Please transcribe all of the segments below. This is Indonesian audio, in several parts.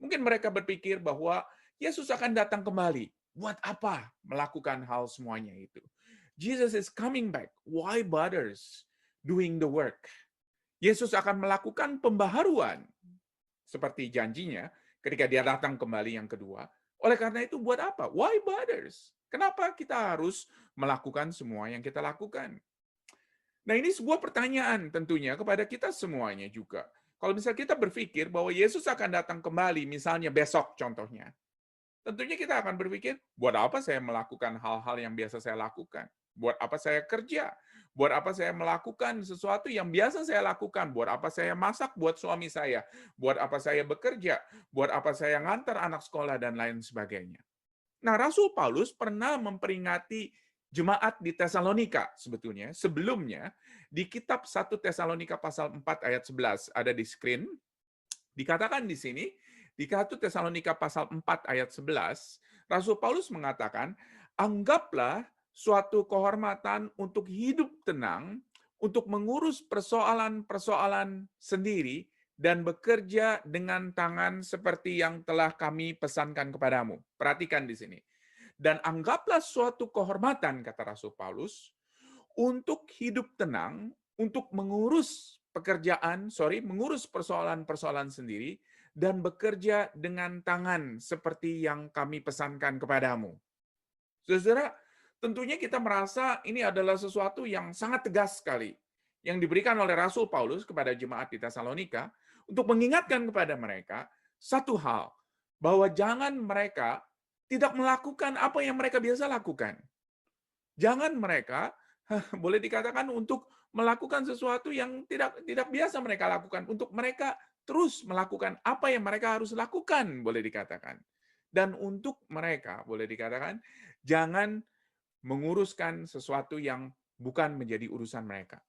Mungkin mereka berpikir bahwa Yesus akan datang kembali. Buat apa melakukan hal semuanya itu? Jesus is coming back. Why bothers doing the work? Yesus akan melakukan pembaharuan seperti janjinya ketika dia datang kembali yang kedua. Oleh karena itu buat apa? Why bothers? Kenapa kita harus melakukan semua yang kita lakukan? Nah, ini sebuah pertanyaan tentunya kepada kita semuanya juga. Kalau misalnya kita berpikir bahwa Yesus akan datang kembali, misalnya besok contohnya, tentunya kita akan berpikir, buat apa saya melakukan hal-hal yang biasa saya lakukan? Buat apa saya kerja? Buat apa saya melakukan sesuatu yang biasa saya lakukan? Buat apa saya masak buat suami saya? Buat apa saya bekerja? Buat apa saya ngantar anak sekolah dan lain sebagainya? Nah, Rasul Paulus pernah memperingati jemaat di Tesalonika sebetulnya. Sebelumnya, di kitab 1 Tesalonika pasal 4 ayat 11, ada di screen, dikatakan di sini, di 1 Tesalonika pasal 4 ayat 11, Rasul Paulus mengatakan, anggaplah suatu kehormatan untuk hidup tenang, untuk mengurus persoalan-persoalan sendiri, dan bekerja dengan tangan seperti yang telah kami pesankan kepadamu. Perhatikan di sini. Dan anggaplah suatu kehormatan, kata Rasul Paulus, untuk hidup tenang, untuk mengurus persoalan-persoalan sendiri, dan bekerja dengan tangan seperti yang kami pesankan kepadamu. Saudara, tentunya kita merasa ini adalah sesuatu yang sangat tegas sekali yang diberikan oleh Rasul Paulus kepada jemaat di Tesalonika untuk mengingatkan kepada mereka satu hal, bahwa jangan mereka tidak melakukan apa yang mereka biasa lakukan. Jangan mereka boleh dikatakan untuk melakukan sesuatu yang tidak biasa mereka lakukan, untuk mereka terus melakukan apa yang mereka harus lakukan, boleh dikatakan. Dan untuk mereka, boleh dikatakan, jangan menguruskan sesuatu yang bukan menjadi urusan mereka.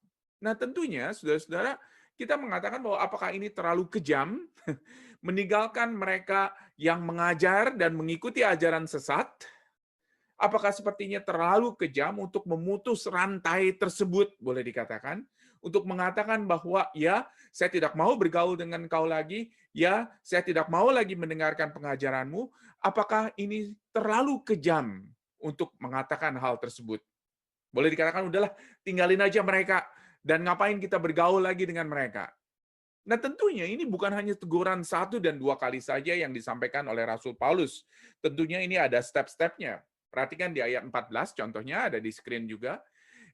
Nah, tentunya, saudara-saudara, kita mengatakan bahwa apakah ini terlalu kejam, meninggalkan mereka yang mengajar dan mengikuti ajaran sesat. Apakah sepertinya terlalu kejam untuk memutus rantai tersebut, boleh dikatakan, untuk mengatakan bahwa ya, saya tidak mau bergaul dengan kau lagi, ya, saya tidak mau lagi mendengarkan pengajaranmu. Apakah ini terlalu kejam untuk mengatakan hal tersebut? Boleh dikatakan, udahlah, tinggalin aja mereka, dan ngapain kita bergaul lagi dengan mereka? Nah, tentunya ini bukan hanya teguran 1 dan 2 kali saja yang disampaikan oleh Rasul Paulus. Tentunya ini ada step-stepnya. Perhatikan di ayat 14, contohnya ada di screen juga.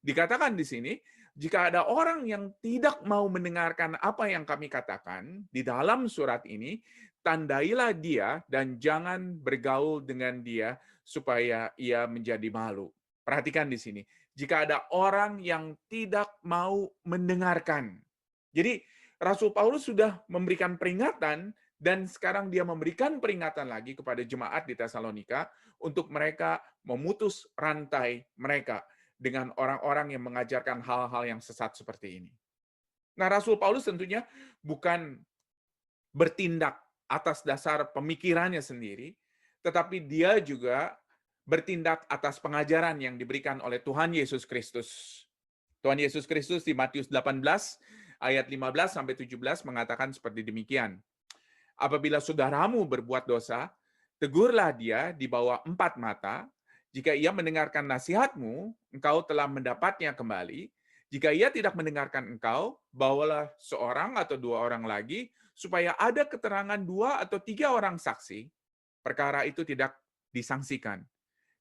Dikatakan di sini, jika ada orang yang tidak mau mendengarkan apa yang kami katakan di dalam surat ini, tandailah dia dan jangan bergaul dengan dia supaya ia menjadi malu. Perhatikan di sini, jika ada orang yang tidak mau mendengarkan. Jadi, Rasul Paulus sudah memberikan peringatan dan sekarang dia memberikan peringatan lagi kepada jemaat di Tesalonika untuk mereka memutus rantai mereka dengan orang-orang yang mengajarkan hal-hal yang sesat seperti ini. Nah, Rasul Paulus tentunya bukan bertindak atas dasar pemikirannya sendiri, tetapi dia juga bertindak atas pengajaran yang diberikan oleh Tuhan Yesus Kristus. Tuhan Yesus Kristus di Matius 18 ayat 15 sampai 17 mengatakan seperti demikian. Apabila saudaramu berbuat dosa, tegurlah dia di bawah 4 mata. Jika ia mendengarkan nasihatmu, engkau telah mendapatnya kembali. Jika ia tidak mendengarkan engkau, bawalah seorang atau 2 orang lagi, supaya ada keterangan 2 atau 3 orang saksi. Perkara itu tidak disangsikan.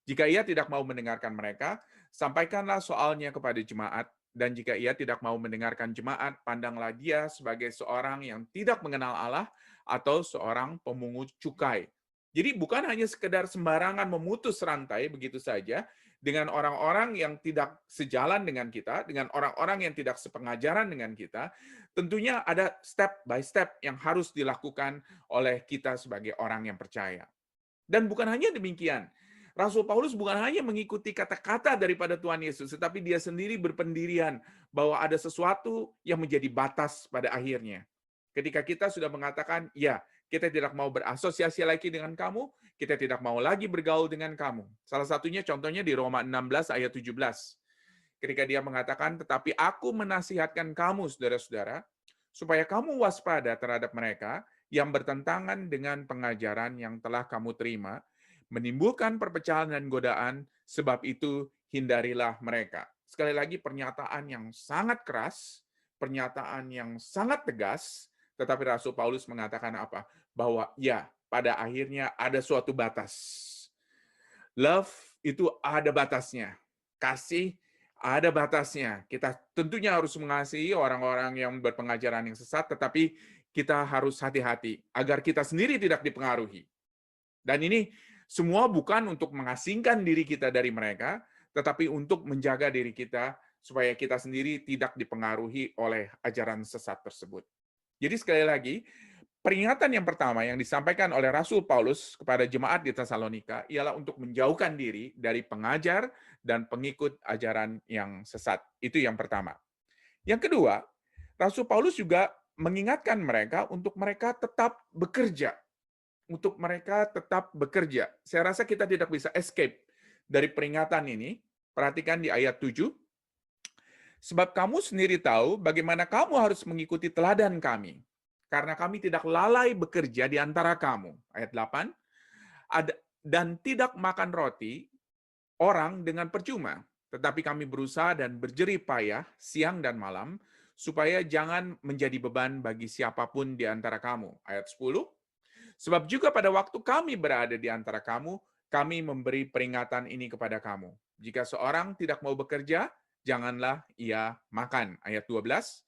Jika ia tidak mau mendengarkan mereka, sampaikanlah soalnya kepada jemaat, dan jika ia tidak mau mendengarkan jemaat, pandanglah dia sebagai seorang yang tidak mengenal Allah atau seorang pemungut cukai. Jadi bukan hanya sekedar sembarangan memutus rantai begitu saja dengan orang-orang yang tidak sejalan dengan kita, dengan orang-orang yang tidak sepengajaran dengan kita, tentunya ada step by step yang harus dilakukan oleh kita sebagai orang yang percaya. Dan bukan hanya demikian, Rasul Paulus bukan hanya mengikuti kata-kata daripada Tuhan Yesus, tetapi dia sendiri berpendirian bahwa ada sesuatu yang menjadi batas pada akhirnya. Ketika kita sudah mengatakan, ya, kita tidak mau berasosiasi lagi dengan kamu, kita tidak mau lagi bergaul dengan kamu. Salah satunya contohnya di Roma 16 ayat 17. Ketika dia mengatakan, tetapi aku menasihatkan kamu, saudara-saudara, supaya kamu waspada terhadap mereka yang bertentangan dengan pengajaran yang telah kamu terima, menimbulkan perpecahan dan godaan, sebab itu hindarilah mereka. Sekali lagi pernyataan yang sangat keras, pernyataan yang sangat tegas, tetapi Rasul Paulus mengatakan apa? Bahwa ya, pada akhirnya ada suatu batas. Love itu ada batasnya. Kasih ada batasnya. Kita tentunya harus mengasihi orang-orang yang berpengajaran yang sesat, tetapi kita harus hati-hati agar kita sendiri tidak dipengaruhi. Dan ini semua bukan untuk mengasingkan diri kita dari mereka, tetapi untuk menjaga diri kita supaya kita sendiri tidak dipengaruhi oleh ajaran sesat tersebut. Jadi sekali lagi, peringatan yang pertama yang disampaikan oleh Rasul Paulus kepada jemaat di Tesalonika ialah untuk menjauhkan diri dari pengajar dan pengikut ajaran yang sesat. Itu yang pertama. Yang kedua, Rasul Paulus juga mengingatkan mereka untuk mereka tetap bekerja. Untuk mereka tetap bekerja. Saya rasa kita tidak bisa escape dari peringatan ini. Perhatikan di ayat 7. Sebab kamu sendiri tahu bagaimana kamu harus mengikuti teladan kami. Karena kami tidak lalai bekerja di antara kamu. Ayat 8. Dan tidak makan roti orang dengan percuma. Tetapi kami berusaha dan berjerih payah siang dan malam, supaya jangan menjadi beban bagi siapapun di antara kamu. Ayat 10. Sebab juga pada waktu kami berada di antara kamu, kami memberi peringatan ini kepada kamu. Jika seorang tidak mau bekerja, janganlah ia makan. Ayat 12.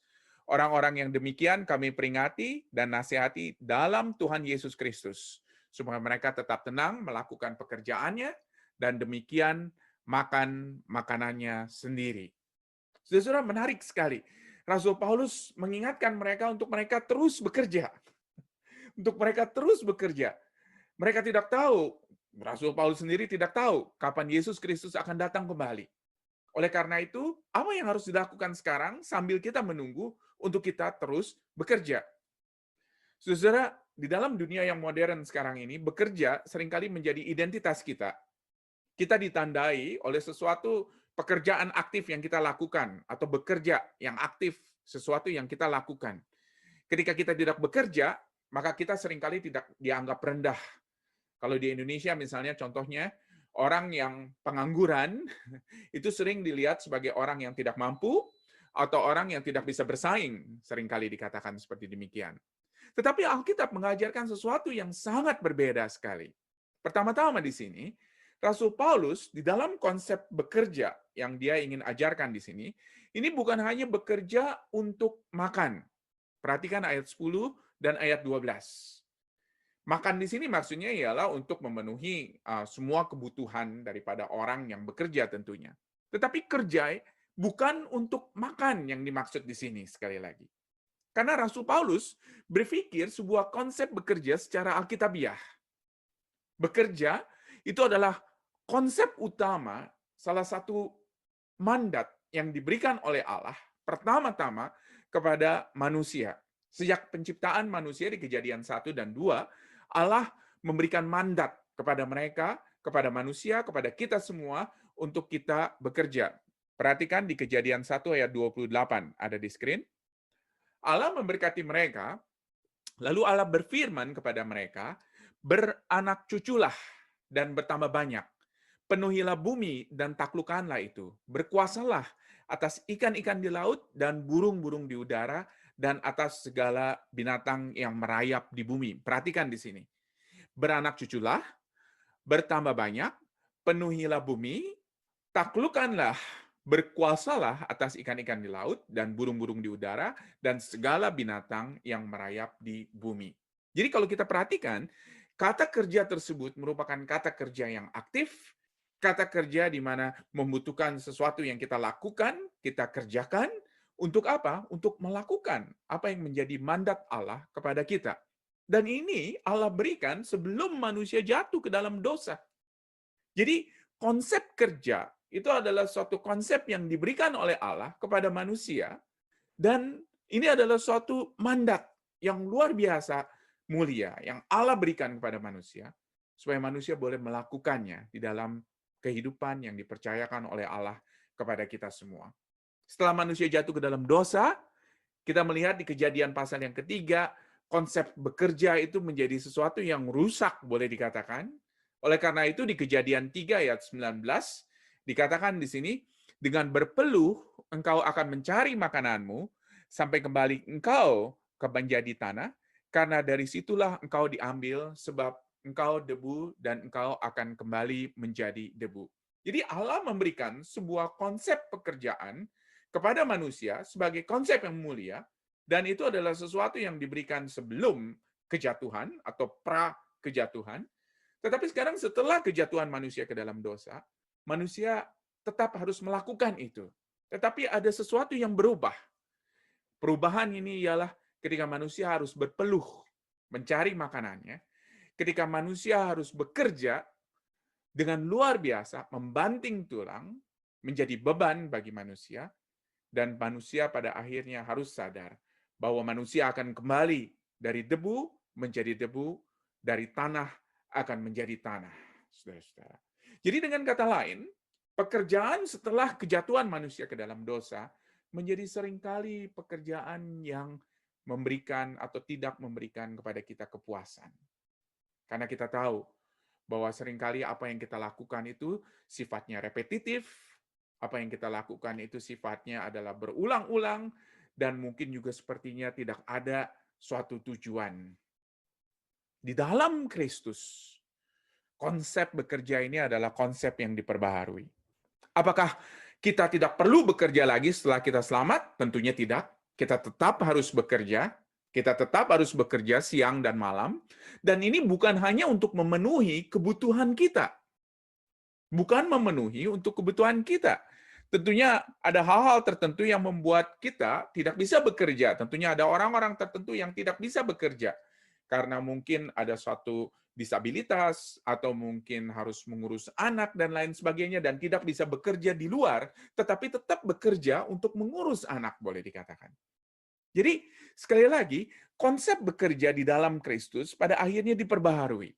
Orang-orang yang demikian kami peringati dan nasihati dalam Tuhan Yesus Kristus, supaya mereka tetap tenang melakukan pekerjaannya, dan demikian makan makanannya sendiri. Saudara, menarik sekali. Rasul Paulus mengingatkan mereka untuk mereka terus bekerja. Untuk mereka terus bekerja. Mereka tidak tahu, Rasul Paulus sendiri tidak tahu kapan Yesus Kristus akan datang kembali. Oleh karena itu, apa yang harus dilakukan sekarang sambil kita menunggu untuk kita terus bekerja? Saudara, di dalam dunia yang modern sekarang ini, bekerja seringkali menjadi identitas kita. Kita ditandai oleh sesuatu pekerjaan aktif yang kita lakukan, atau bekerja yang aktif, sesuatu yang kita lakukan. Ketika kita tidak bekerja, maka kita seringkali tidak dianggap rendah. Kalau di Indonesia misalnya contohnya, orang yang pengangguran itu sering dilihat sebagai orang yang tidak mampu atau orang yang tidak bisa bersaing, seringkali dikatakan seperti demikian. Tetapi Alkitab mengajarkan sesuatu yang sangat berbeda sekali. Pertama-tama di sini, Rasul Paulus di dalam konsep bekerja yang dia ingin ajarkan di sini, ini bukan hanya bekerja untuk makan. Perhatikan ayat 10 dan ayat 12. Makan di sini maksudnya ialah untuk memenuhi semua kebutuhan daripada orang yang bekerja tentunya. Tetapi kerja bukan untuk makan yang dimaksud di sini sekali lagi. Karena Rasul Paulus berpikir sebuah konsep bekerja secara alkitabiah. Bekerja itu adalah konsep utama, salah satu mandat yang diberikan oleh Allah pertama-tama kepada manusia. Sejak penciptaan manusia di Kejadian 1 dan 2, Allah memberikan mandat kepada mereka, kepada manusia, kepada kita semua untuk kita bekerja. Perhatikan di Kejadian 1 ayat 28, ada di screen. Allah memberkati mereka, lalu Allah berfirman kepada mereka, beranak cuculah dan bertambah banyak. Penuhilah bumi dan taklukkanlah itu. Berkuasalah atas ikan-ikan di laut dan burung-burung di udara dan atas segala binatang yang merayap di bumi. Perhatikan di sini. Beranak cuculah, bertambah banyak, penuhilah bumi, taklukkanlah, berkuasalah atas ikan-ikan di laut dan burung-burung di udara dan segala binatang yang merayap di bumi. Jadi kalau kita perhatikan, kata kerja tersebut merupakan kata kerja yang aktif, kata kerja di mana membutuhkan sesuatu yang kita lakukan, kita kerjakan, untuk apa? Untuk melakukan apa yang menjadi mandat Allah kepada kita. Dan ini Allah berikan sebelum manusia jatuh ke dalam dosa. Jadi konsep kerja itu adalah suatu konsep yang diberikan oleh Allah kepada manusia, dan ini adalah suatu mandat yang luar biasa mulia yang Allah berikan kepada manusia, supaya manusia boleh melakukannya di dalam kehidupan yang dipercayakan oleh Allah kepada kita semua. Setelah manusia jatuh ke dalam dosa, kita melihat di Kejadian pasal yang ketiga, konsep bekerja itu menjadi sesuatu yang rusak, boleh dikatakan. Oleh karena itu di Kejadian 3 ayat 19 dikatakan di sini, dengan berpeluh engkau akan mencari makananmu sampai kembali engkau ke menjadi tanah, karena dari situlah engkau diambil, sebab engkau debu dan engkau akan kembali menjadi debu. Jadi Allah memberikan sebuah konsep pekerjaan kepada manusia sebagai konsep yang mulia, dan itu adalah sesuatu yang diberikan sebelum kejatuhan atau pra-kejatuhan. Tetapi sekarang setelah kejatuhan manusia ke dalam dosa, manusia tetap harus melakukan itu. Tetapi ada sesuatu yang berubah. Perubahan ini ialah ketika manusia harus berpeluh mencari makanannya, ketika manusia harus bekerja dengan luar biasa, membanting tulang, menjadi beban bagi manusia, dan manusia pada akhirnya harus sadar bahwa manusia akan kembali dari debu menjadi debu, dari tanah akan menjadi tanah. Saudara-saudara. Jadi dengan kata lain, pekerjaan setelah kejatuhan manusia ke dalam dosa menjadi seringkali pekerjaan yang memberikan atau tidak memberikan kepada kita kepuasan. Karena kita tahu bahwa seringkali apa yang kita lakukan itu sifatnya repetitif, apa yang kita lakukan itu sifatnya adalah berulang-ulang, dan mungkin juga sepertinya tidak ada suatu tujuan. Di dalam Kristus, konsep bekerja ini adalah konsep yang diperbaharui. Apakah kita tidak perlu bekerja lagi setelah kita selamat? Tentunya tidak. Kita tetap harus bekerja. Kita tetap harus bekerja siang dan malam. Dan ini bukan hanya untuk memenuhi kebutuhan kita. Bukan memenuhi untuk kebutuhan kita. Tentunya ada hal-hal tertentu yang membuat kita tidak bisa bekerja. Tentunya ada orang-orang tertentu yang tidak bisa bekerja. Karena mungkin ada suatu disabilitas, atau mungkin harus mengurus anak, dan lain sebagainya, dan tidak bisa bekerja di luar, tetapi tetap bekerja untuk mengurus anak, boleh dikatakan. Jadi, sekali lagi, konsep bekerja di dalam Kristus pada akhirnya diperbaharui.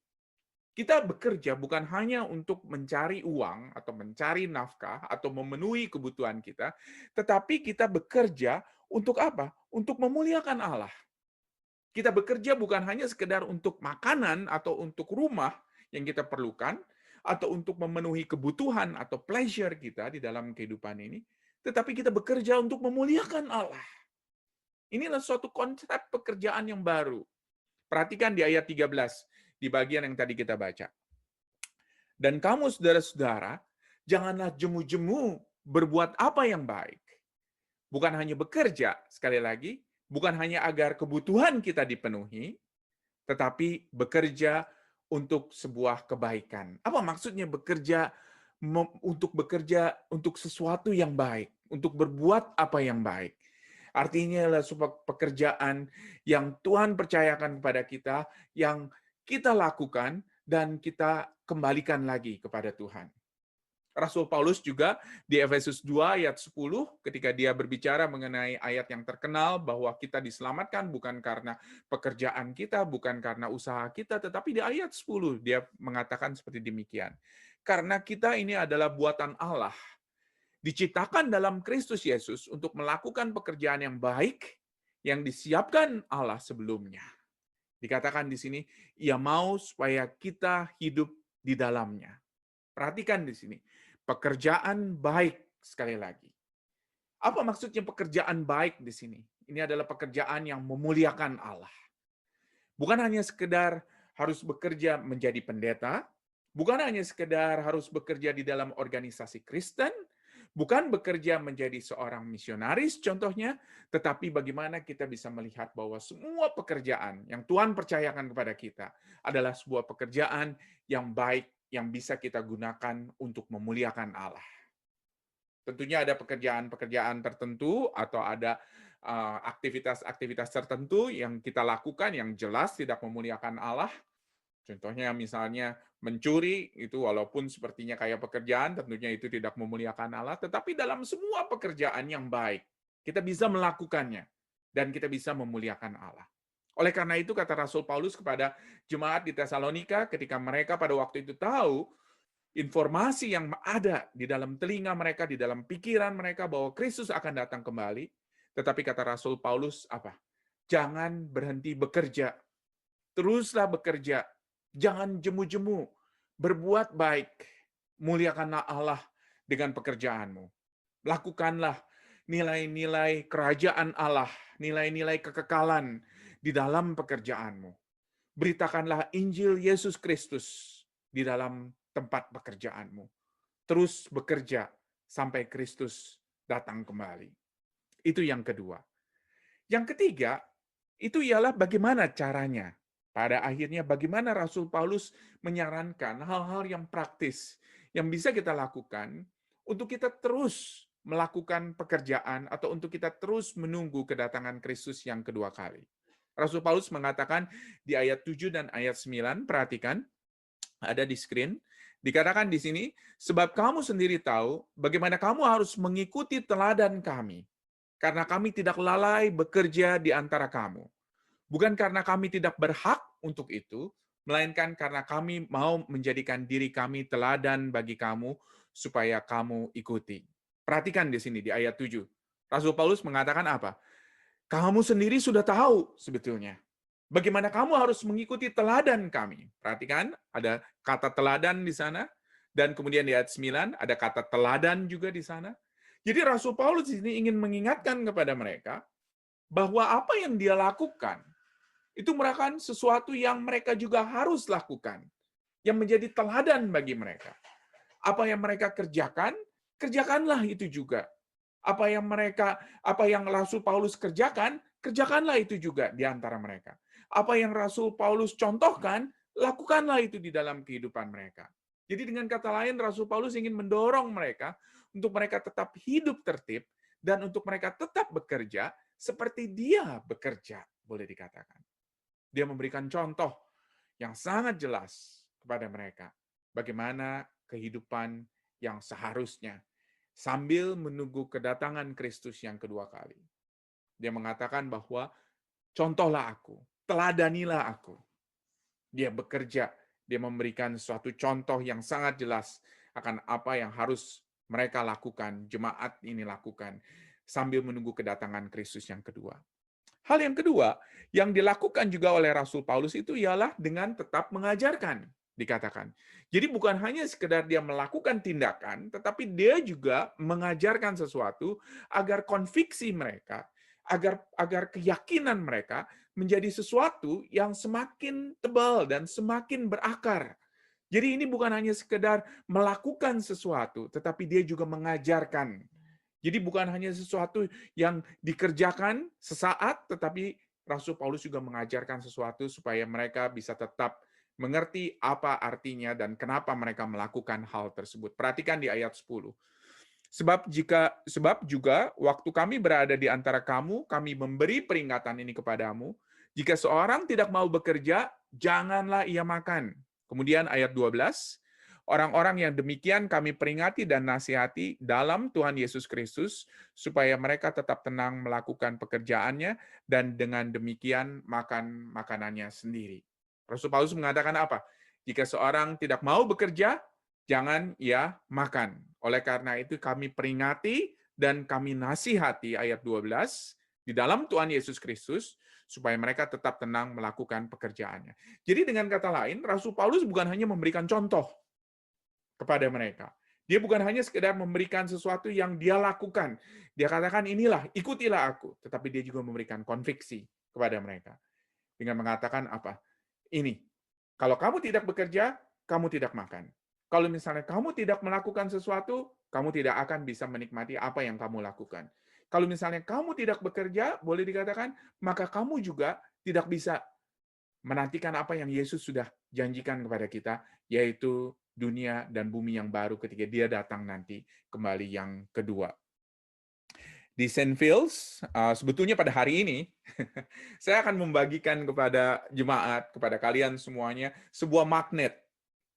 Kita bekerja bukan hanya untuk mencari uang, atau mencari nafkah, atau memenuhi kebutuhan kita, tetapi kita bekerja untuk apa? Untuk memuliakan Allah. Kita bekerja bukan hanya sekedar untuk makanan atau untuk rumah yang kita perlukan, atau untuk memenuhi kebutuhan atau pleasure kita di dalam kehidupan ini, tetapi kita bekerja untuk memuliakan Allah. Inilah suatu konsep pekerjaan yang baru. Perhatikan di ayat 13, di bagian yang tadi kita baca. Dan kamu, saudara-saudara, janganlah jemu-jemu berbuat apa yang baik. Bukan hanya bekerja, sekali lagi, bukan hanya agar kebutuhan kita dipenuhi, tetapi bekerja untuk sebuah kebaikan. Apa maksudnya bekerja untuk sesuatu yang baik, untuk berbuat apa yang baik? Artinya adalah sebuah pekerjaan yang Tuhan percayakan kepada kita, yang kita lakukan dan kita kembalikan lagi kepada Tuhan. Rasul Paulus juga di Efesus 2 ayat 10 ketika dia berbicara mengenai ayat yang terkenal bahwa kita diselamatkan bukan karena pekerjaan kita, bukan karena usaha kita, tetapi di ayat 10 dia mengatakan seperti demikian. Karena kita ini adalah buatan Allah, diciptakan dalam Kristus Yesus untuk melakukan pekerjaan yang baik yang disiapkan Allah sebelumnya. Dikatakan di sini, Ia mau supaya kita hidup di dalamnya. Perhatikan di sini, pekerjaan baik sekali lagi. Apa maksudnya pekerjaan baik di sini? Ini adalah pekerjaan yang memuliakan Allah. Bukan hanya sekedar harus bekerja menjadi pendeta, bukan hanya sekedar harus bekerja di dalam organisasi Kristen, bukan bekerja menjadi seorang misionaris contohnya, tetapi bagaimana kita bisa melihat bahwa semua pekerjaan yang Tuhan percayakan kepada kita adalah sebuah pekerjaan yang baik, yang bisa kita gunakan untuk memuliakan Allah. Tentunya ada pekerjaan-pekerjaan tertentu atau ada aktivitas-aktivitas tertentu yang kita lakukan yang jelas tidak memuliakan Allah. Contohnya misalnya mencuri, itu walaupun sepertinya kayak pekerjaan, tentunya itu tidak memuliakan Allah, tetapi dalam semua pekerjaan yang baik, kita bisa melakukannya, dan kita bisa memuliakan Allah. Oleh karena itu, kata Rasul Paulus kepada jemaat di Tesalonika, ketika mereka pada waktu itu tahu informasi yang ada di dalam telinga mereka, di dalam pikiran mereka bahwa Kristus akan datang kembali, tetapi kata Rasul Paulus apa? Jangan berhenti bekerja. Teruslah bekerja. Jangan jemu-jemu. Berbuat baik. Muliakanlah Allah dengan pekerjaanmu. Lakukanlah nilai-nilai kerajaan Allah, nilai-nilai kekekalan di dalam pekerjaanmu. Beritakanlah Injil Yesus Kristus di dalam tempat pekerjaanmu. Terus bekerja sampai Kristus datang kembali. Itu yang kedua. Yang ketiga, itu ialah bagaimana caranya. Pada akhirnya bagaimana Rasul Paulus menyarankan hal-hal yang praktis yang bisa kita lakukan untuk kita terus melakukan pekerjaan atau untuk kita terus menunggu kedatangan Kristus yang kedua kali. Rasul Paulus mengatakan di ayat 7 dan ayat 9, perhatikan, ada di screen, dikatakan di sini, sebab kamu sendiri tahu bagaimana kamu harus mengikuti teladan kami, karena kami tidak lalai bekerja di antara kamu. Bukan karena kami tidak berhak untuk itu, melainkan karena kami mau menjadikan diri kami teladan bagi kamu, supaya kamu ikuti. Perhatikan di sini, di ayat 7. Rasul Paulus mengatakan apa? Kamu sendiri sudah tahu sebetulnya. Bagaimana kamu harus mengikuti teladan kami. Perhatikan, ada kata teladan di sana, dan kemudian di ayat 9, ada kata teladan juga di sana. Jadi Rasul Paulus di sini ingin mengingatkan kepada mereka, bahwa apa yang dia lakukan, itu merupakan sesuatu yang mereka juga harus lakukan, yang menjadi teladan bagi mereka. Apa yang mereka kerjakan, kerjakanlah itu juga. Apa yang Rasul Paulus kerjakan, kerjakanlah itu juga di antara mereka. Apa yang Rasul Paulus contohkan, lakukanlah itu di dalam kehidupan mereka. Jadi dengan kata lain, Rasul Paulus ingin mendorong mereka untuk mereka tetap hidup tertib dan untuk mereka tetap bekerja seperti dia bekerja, boleh dikatakan. Dia memberikan contoh yang sangat jelas kepada mereka bagaimana kehidupan yang seharusnya sambil menunggu kedatangan Kristus yang kedua kali. Dia mengatakan bahwa contohlah aku, teladanilah aku. Dia bekerja, dia memberikan suatu contoh yang sangat jelas akan apa yang harus mereka lakukan, jemaat ini lakukan, sambil menunggu kedatangan Kristus yang kedua. Hal yang kedua yang dilakukan juga oleh Rasul Paulus itu ialah dengan tetap mengajarkan, dikatakan. Jadi bukan hanya sekedar dia melakukan tindakan, tetapi dia juga mengajarkan sesuatu agar konviksi mereka, agar keyakinan mereka menjadi sesuatu yang semakin tebal dan semakin berakar. Jadi ini bukan hanya sekedar melakukan sesuatu, tetapi dia juga mengajarkan. Jadi bukan hanya sesuatu yang dikerjakan sesaat, tetapi Rasul Paulus juga mengajarkan sesuatu supaya mereka bisa tetap mengerti apa artinya dan kenapa mereka melakukan hal tersebut. Perhatikan di ayat 10. Sebab juga waktu kami berada di antara kamu, kami memberi peringatan ini kepadamu, jika seorang tidak mau bekerja, janganlah ia makan. Kemudian ayat 12, orang-orang yang demikian kami peringati dan nasihati dalam Tuhan Yesus Kristus, supaya mereka tetap tenang melakukan pekerjaannya, dan dengan demikian makan makanannya sendiri. Rasul Paulus mengatakan apa? Jika seorang tidak mau bekerja, jangan ia makan. Oleh karena itu kami peringati dan kami nasihati, ayat 12, di dalam Tuhan Yesus Kristus, supaya mereka tetap tenang melakukan pekerjaannya. Jadi dengan kata lain, Rasul Paulus bukan hanya memberikan contoh kepada mereka. Dia bukan hanya sekedar memberikan sesuatu yang dia lakukan. Dia katakan, inilah, ikutilah aku. Tetapi dia juga memberikan konviksi kepada mereka. Dengan mengatakan apa? Ini, kalau kamu tidak bekerja, kamu tidak makan. Kalau misalnya kamu tidak melakukan sesuatu, kamu tidak akan bisa menikmati apa yang kamu lakukan. Kalau misalnya kamu tidak bekerja, boleh dikatakan, maka kamu juga tidak bisa menantikan apa yang Yesus sudah janjikan kepada kita, yaitu dunia dan bumi yang baru ketika dia datang nanti kembali yang kedua. Di St. Phil's, sebetulnya pada hari ini, saya akan membagikan kepada jemaat, kepada kalian semuanya, sebuah magnet.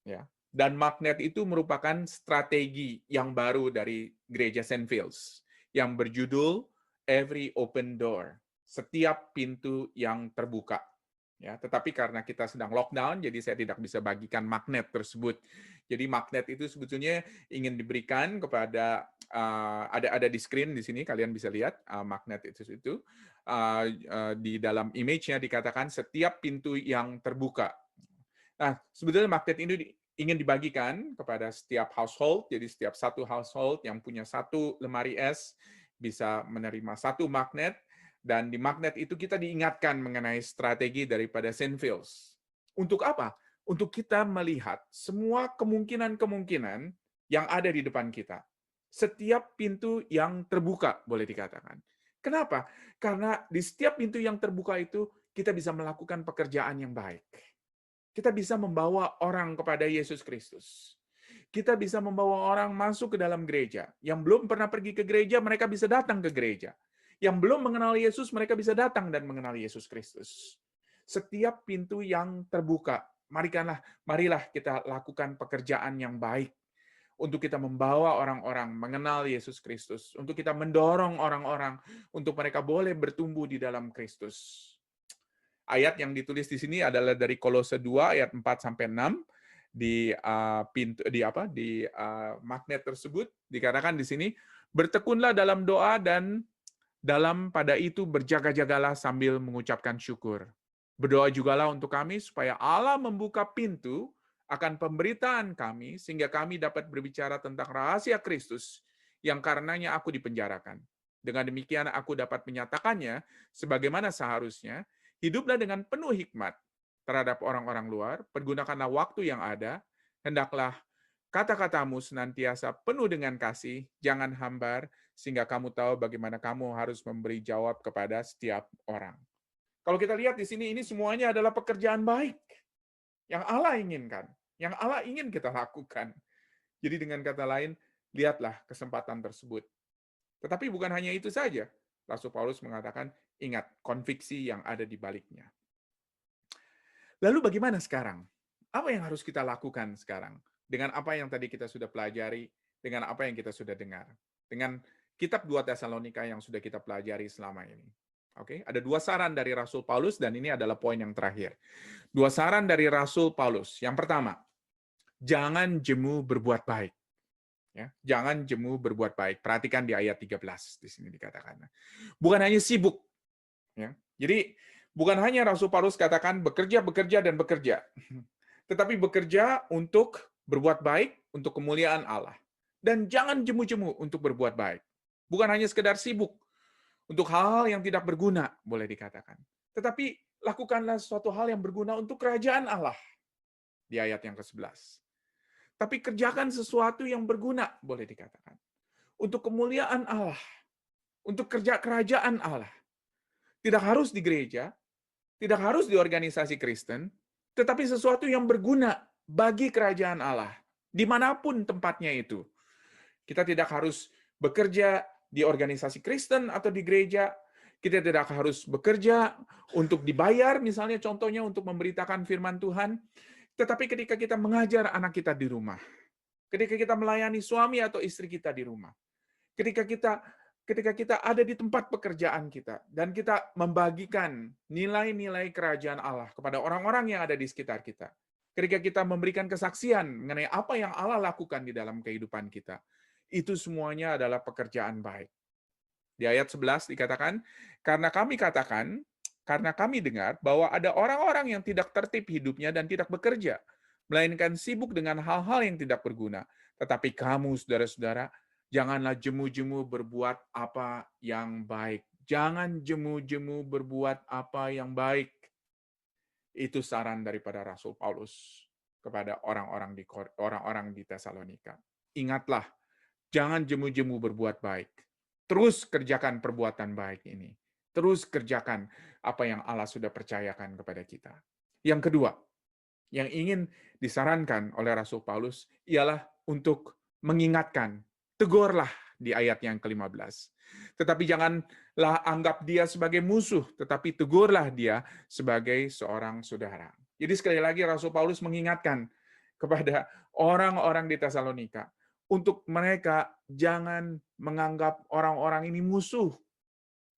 Ya. Dan magnet itu merupakan strategi yang baru dari gereja St. Phil's, yang berjudul Every Open Door, setiap pintu yang terbuka. Ya, tetapi karena kita sedang lockdown, jadi saya tidak bisa bagikan magnet tersebut. Jadi magnet itu sebetulnya ingin diberikan kepada ada di screen di sini kalian bisa lihat magnet itu di dalam image-nya dikatakan setiap pintu yang terbuka. Nah, sebetulnya magnet ini ingin dibagikan kepada setiap household. Jadi setiap satu household yang punya satu lemari es bisa menerima satu magnet. Dan di magnet itu kita diingatkan mengenai strategi daripada St. Phil's. Untuk apa? Untuk kita melihat semua kemungkinan-kemungkinan yang ada di depan kita. Setiap pintu yang terbuka, boleh dikatakan. Kenapa? Karena di setiap pintu yang terbuka itu, kita bisa melakukan pekerjaan yang baik. Kita bisa membawa orang kepada Yesus Kristus. Kita bisa membawa orang masuk ke dalam gereja. Yang belum pernah pergi ke gereja, mereka bisa datang ke gereja. Yang belum mengenal Yesus, mereka bisa datang dan mengenal Yesus Kristus. Setiap pintu yang terbuka, marilah kita lakukan pekerjaan yang baik untuk kita membawa orang-orang mengenal Yesus Kristus, untuk kita mendorong orang-orang untuk mereka boleh bertumbuh di dalam Kristus. Ayat yang ditulis di sini adalah dari Kolose 2 ayat 4 sampai 6 di magnet tersebut dikatakan di sini bertekunlah dalam doa dan dalam pada itu berjaga-jagalah sambil mengucapkan syukur. Berdoa jugalah untuk kami supaya Allah membuka pintu akan pemberitaan kami sehingga kami dapat berbicara tentang rahasia Kristus yang karenanya aku dipenjarakan. Dengan demikian aku dapat menyatakannya sebagaimana seharusnya. Hiduplah dengan penuh hikmat terhadap orang-orang luar, pergunakanlah waktu yang ada, hendaklah kata-katamu senantiasa penuh dengan kasih, jangan hambar, sehingga kamu tahu bagaimana kamu harus memberi jawab kepada setiap orang. Kalau kita lihat di sini, ini semuanya adalah pekerjaan baik yang Allah inginkan, yang Allah ingin kita lakukan. Jadi dengan kata lain, lihatlah kesempatan tersebut. Tetapi bukan hanya itu saja. Rasul Paulus mengatakan, ingat konviksi yang ada di baliknya. Lalu bagaimana sekarang? Apa yang harus kita lakukan sekarang? Dengan apa yang tadi kita sudah pelajari, dengan apa yang kita sudah dengar. Dengan kitab 2 Tesalonika yang sudah kita pelajari selama ini. Oke, ada 2 saran dari Rasul Paulus dan ini adalah poin yang terakhir. 2 saran dari Rasul Paulus. Yang pertama, jangan jemu berbuat baik. Ya, jangan jemu berbuat baik. Perhatikan di ayat 13 di sini dikatakan. Bukan hanya sibuk. Ya. Jadi bukan hanya Rasul Paulus katakan bekerja, bekerja, dan bekerja. Tetapi bekerja untuk berbuat baik, untuk kemuliaan Allah. Dan jangan jemu-jemu untuk berbuat baik. Bukan hanya sekedar sibuk untuk hal-hal yang tidak berguna, boleh dikatakan. Tetapi lakukanlah suatu hal yang berguna untuk kerajaan Allah. Di ayat yang ke-11. Tapi kerjakan sesuatu yang berguna, boleh dikatakan. Untuk kemuliaan Allah. Untuk kerja kerajaan Allah. Tidak harus di gereja, tidak harus di organisasi Kristen, tetapi sesuatu yang berguna bagi kerajaan Allah. Dimanapun tempatnya itu. Kita tidak harus bekerja di organisasi Kristen atau di gereja. Kita tidak harus bekerja untuk dibayar, misalnya contohnya untuk memberitakan firman Tuhan. Tetapi ketika kita mengajar anak kita di rumah, ketika kita melayani suami atau istri kita di rumah, ketika kita ada di tempat pekerjaan kita, dan kita membagikan nilai-nilai kerajaan Allah kepada orang-orang yang ada di sekitar kita, ketika kita memberikan kesaksian mengenai apa yang Allah lakukan di dalam kehidupan kita, itu semuanya adalah pekerjaan baik. Di ayat 11 dikatakan, karena kami dengar bahwa ada orang-orang yang tidak tertib hidupnya dan tidak bekerja, melainkan sibuk dengan hal-hal yang tidak berguna. Tetapi kamu, saudara-saudara, janganlah jemu-jemu berbuat apa yang baik. Jangan jemu-jemu berbuat apa yang baik. Itu saran daripada Rasul Paulus kepada orang-orang di Tesalonika. Ingatlah, jangan jemu-jemu berbuat baik. Terus kerjakan perbuatan baik ini. Terus kerjakan apa yang Allah sudah percayakan kepada kita. Yang kedua, yang ingin disarankan oleh Rasul Paulus ialah untuk mengingatkan. Tegurlah di ayat yang ke-15. Tetapi janganlah anggap dia sebagai musuh, tetapi tegurlah dia sebagai seorang saudara. Jadi sekali lagi Rasul Paulus mengingatkan kepada orang-orang di Tesalonika untuk mereka jangan menganggap orang-orang ini musuh.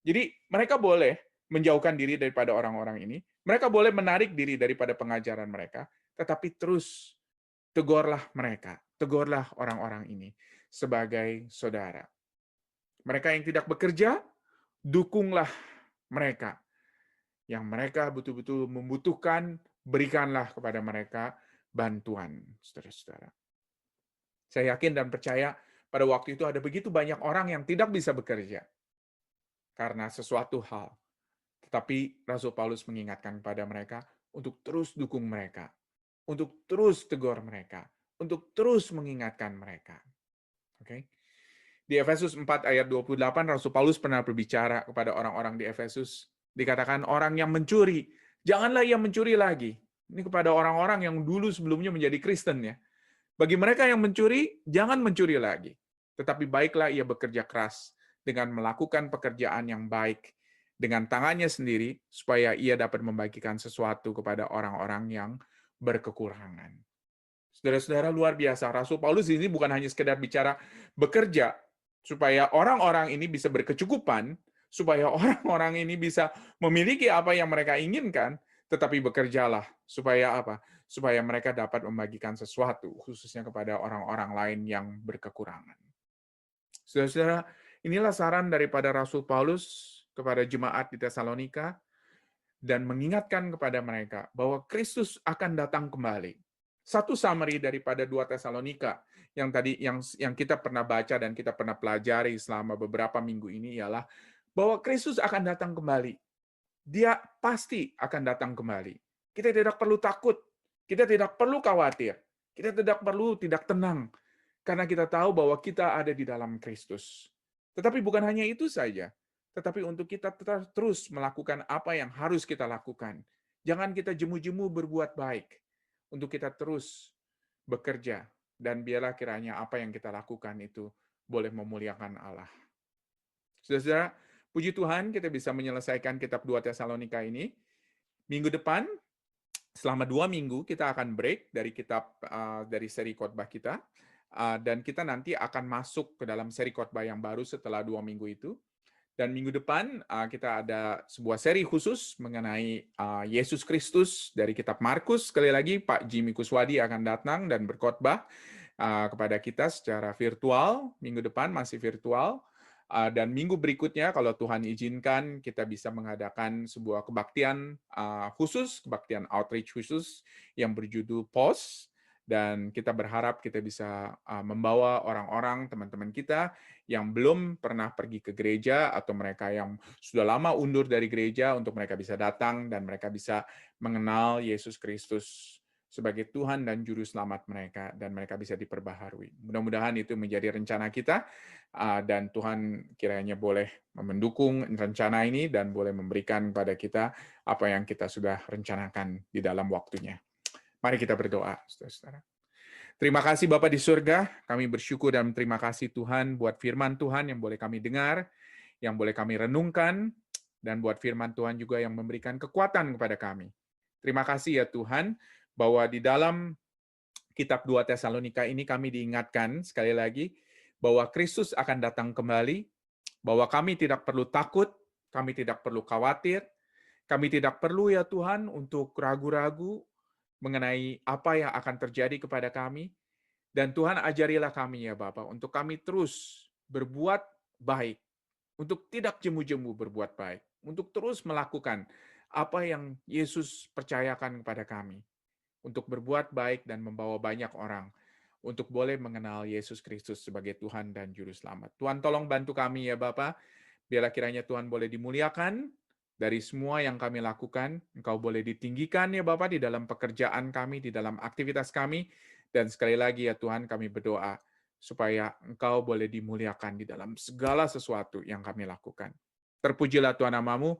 Jadi mereka boleh menjauhkan diri daripada orang-orang ini, Mereka boleh menarik diri daripada pengajaran mereka, tetapi terus tegurlah mereka, tegurlah orang-orang ini sebagai saudara. Mereka yang tidak bekerja, dukunglah mereka. Yang mereka betul-betul membutuhkan, berikanlah kepada mereka bantuan, saudara-saudara. Saya yakin dan percaya pada waktu itu ada begitu banyak orang yang tidak bisa bekerja karena sesuatu hal. Tetapi Rasul Paulus mengingatkan kepada mereka untuk terus dukung mereka, untuk terus tegur mereka, untuk terus mengingatkan mereka. Oke. Di Efesus 4 ayat 28, Rasul Paulus pernah berbicara kepada orang-orang di Efesus. Dikatakan orang yang mencuri, janganlah ia mencuri lagi. Ini kepada orang-orang yang dulu sebelumnya menjadi Kristen ya. Bagi mereka yang mencuri, jangan mencuri lagi. Tetapi baiklah ia bekerja keras dengan melakukan pekerjaan yang baik dengan tangannya sendiri, supaya ia dapat membagikan sesuatu kepada orang-orang yang berkekurangan. Saudara-saudara, luar biasa. Rasul Paulus ini bukan hanya sekedar bicara bekerja, supaya orang-orang ini bisa berkecukupan, supaya orang-orang ini bisa memiliki apa yang mereka inginkan, tetapi bekerjalah. Supaya apa? Supaya mereka dapat membagikan sesuatu, khususnya kepada orang-orang lain yang berkekurangan. Saudara-saudara, inilah saran daripada Rasul Paulus kepada jemaat di Tesalonika, dan mengingatkan kepada mereka bahwa Kristus akan datang kembali. Satu summary daripada 2 Tesalonika yang tadi yang kita pernah baca dan kita pernah pelajari selama beberapa minggu ini ialah bahwa Kristus akan datang kembali. Dia pasti akan datang kembali. Kita tidak perlu takut, kita tidak perlu khawatir, kita tidak perlu tidak tenang karena kita tahu bahwa kita ada di dalam Kristus. Tetapi bukan hanya itu saja, tetapi untuk kita terus melakukan apa yang harus kita lakukan. Jangan kita jemu-jemu berbuat baik. Untuk kita terus bekerja. Dan biarlah kiranya apa yang kita lakukan itu boleh memuliakan Allah. Saudara-saudara, puji Tuhan kita bisa menyelesaikan kitab 2 Tesalonika ini. Minggu depan, selama 2 minggu, kita akan break dari kitab dari seri khotbah kita. Dan kita nanti akan masuk ke dalam seri khotbah yang baru setelah 2 minggu itu. Dan minggu depan kita ada sebuah seri khusus mengenai Yesus Kristus dari kitab Markus. Sekali lagi Pak Jimmy Kuswadi akan datang dan berkhotbah kepada kita secara virtual. Minggu depan masih virtual. Dan minggu berikutnya kalau Tuhan izinkan kita bisa mengadakan sebuah kebaktian khusus, kebaktian outreach khusus yang berjudul POS. Dan kita berharap kita bisa membawa orang-orang, teman-teman kita yang belum pernah pergi ke gereja atau mereka yang sudah lama undur dari gereja untuk mereka bisa datang dan mereka bisa mengenal Yesus Kristus sebagai Tuhan dan Juru Selamat mereka dan mereka bisa diperbaharui. Mudah-mudahan itu menjadi rencana kita dan Tuhan kiranya boleh mendukung rencana ini dan boleh memberikan kepada kita apa yang kita sudah rencanakan di dalam waktunya. Mari kita berdoa, saudara-saudara. Terima kasih Bapa di surga, kami bersyukur dan terima kasih Tuhan buat firman Tuhan yang boleh kami dengar, yang boleh kami renungkan, dan buat firman Tuhan juga yang memberikan kekuatan kepada kami. Terima kasih ya Tuhan, bahwa di dalam kitab 2 Tesalonika ini kami diingatkan sekali lagi, bahwa Kristus akan datang kembali, bahwa kami tidak perlu takut, kami tidak perlu khawatir, kami tidak perlu ya Tuhan untuk ragu-ragu, mengenai apa yang akan terjadi kepada kami. Dan Tuhan ajarilah kami ya Bapa, untuk kami terus berbuat baik, untuk tidak jemu-jemu berbuat baik, untuk terus melakukan apa yang Yesus percayakan kepada kami, untuk berbuat baik dan membawa banyak orang, untuk boleh mengenal Yesus Kristus sebagai Tuhan dan Juru Selamat. Tuhan tolong bantu kami ya Bapa, biarlah kiranya Tuhan boleh dimuliakan, dari semua yang kami lakukan, Engkau boleh ditinggikan ya Bapak di dalam pekerjaan kami, di dalam aktivitas kami, dan sekali lagi ya Tuhan kami berdoa supaya Engkau boleh dimuliakan di dalam segala sesuatu yang kami lakukan. Terpujilah Tuhan namamu,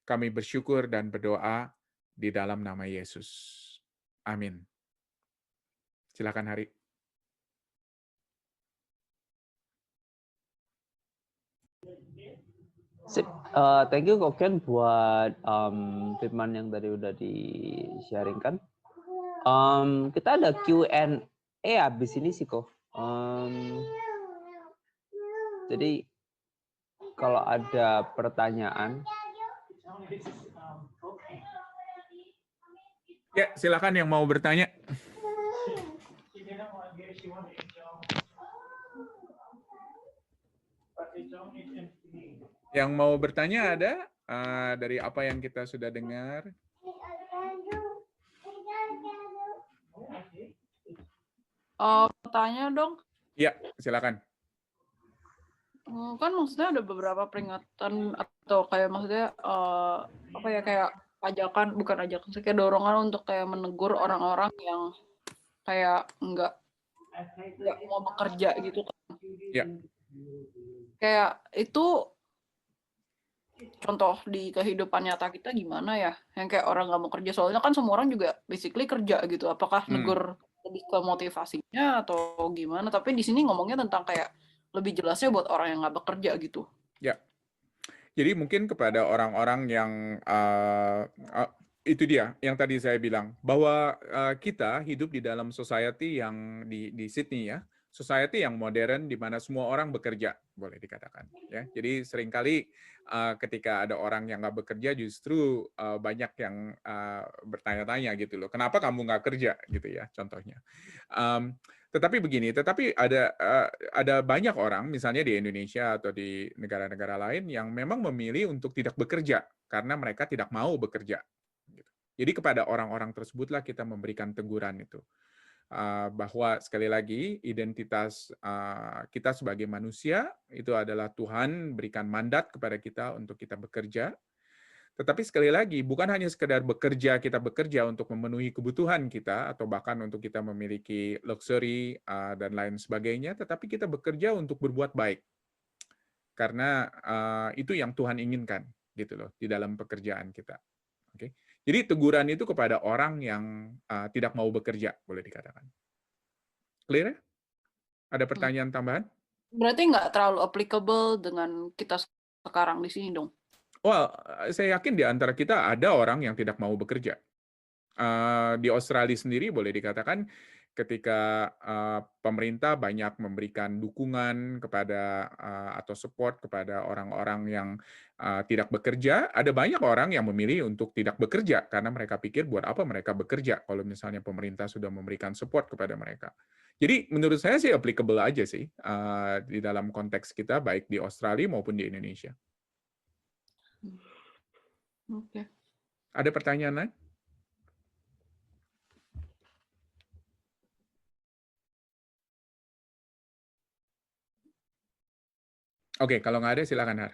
kami bersyukur dan berdoa di dalam nama Yesus. Amin. Silakan Hari. Thank you Koken buat firman yang tadi udah di-sharingkan. Kita ada Q&A habis ini sih kok. Jadi kalau ada pertanyaan Ya, silakan yang mau bertanya. Yang mau bertanya ada dari apa yang kita sudah dengar? Tanya dong. Ya, silakan. Kan maksudnya ada beberapa peringatan atau kayak maksudnya apa ya, kayak ajakan, bukan ajakan sih, kayak dorongan untuk kayak menegur orang-orang yang kayak nggak mau bekerja gitu kan. Ya. Kayak itu contoh di kehidupan nyata kita gimana ya? Yang kayak orang nggak mau kerja, soalnya kan semua orang juga basically kerja gitu. Apakah negur lebih ke motivasinya atau gimana? Tapi di sini ngomongnya tentang kayak lebih jelasnya buat orang yang nggak bekerja gitu. Ya. Jadi mungkin kepada orang-orang yang itu dia yang tadi saya bilang bahwa kita hidup di dalam society yang di Sydney ya, society yang modern di mana semua orang bekerja, boleh dikatakan ya. Jadi seringkali ketika ada orang yang nggak bekerja justru banyak yang bertanya-tanya gitu loh, kenapa kamu nggak kerja gitu ya contohnya. Tetapi begini, ada banyak orang, misalnya di Indonesia atau di negara-negara lain yang memang memilih untuk tidak bekerja karena mereka tidak mau bekerja. Gitu. Jadi kepada orang-orang tersebutlah kita memberikan teguran itu. Bahwa sekali lagi identitas kita sebagai manusia itu adalah Tuhan berikan mandat kepada kita untuk kita bekerja. Tetapi sekali lagi, bukan hanya sekedar kita bekerja untuk memenuhi kebutuhan kita, atau bahkan untuk kita memiliki luxury dan lain sebagainya, tetapi kita bekerja untuk berbuat baik. Karena itu yang Tuhan inginkan, gitu loh, di dalam pekerjaan kita. Oke. Jadi teguran itu kepada orang yang tidak mau bekerja, boleh dikatakan. Clear ya? Ada pertanyaan tambahan? Berarti nggak terlalu applicable dengan kita sekarang di sini dong? Well, saya yakin di antara kita ada orang yang tidak mau bekerja. Di Australia sendiri boleh dikatakan ketika pemerintah banyak memberikan dukungan kepada atau support kepada orang-orang yang tidak bekerja, ada banyak orang yang memilih untuk tidak bekerja karena mereka pikir buat apa mereka bekerja kalau misalnya pemerintah sudah memberikan support kepada mereka. Jadi menurut saya sih applicable aja sih di dalam konteks kita baik di Australia maupun di Indonesia. Oke. Ada pertanyaan lain? Oke, kalau nggak ada silakan Har.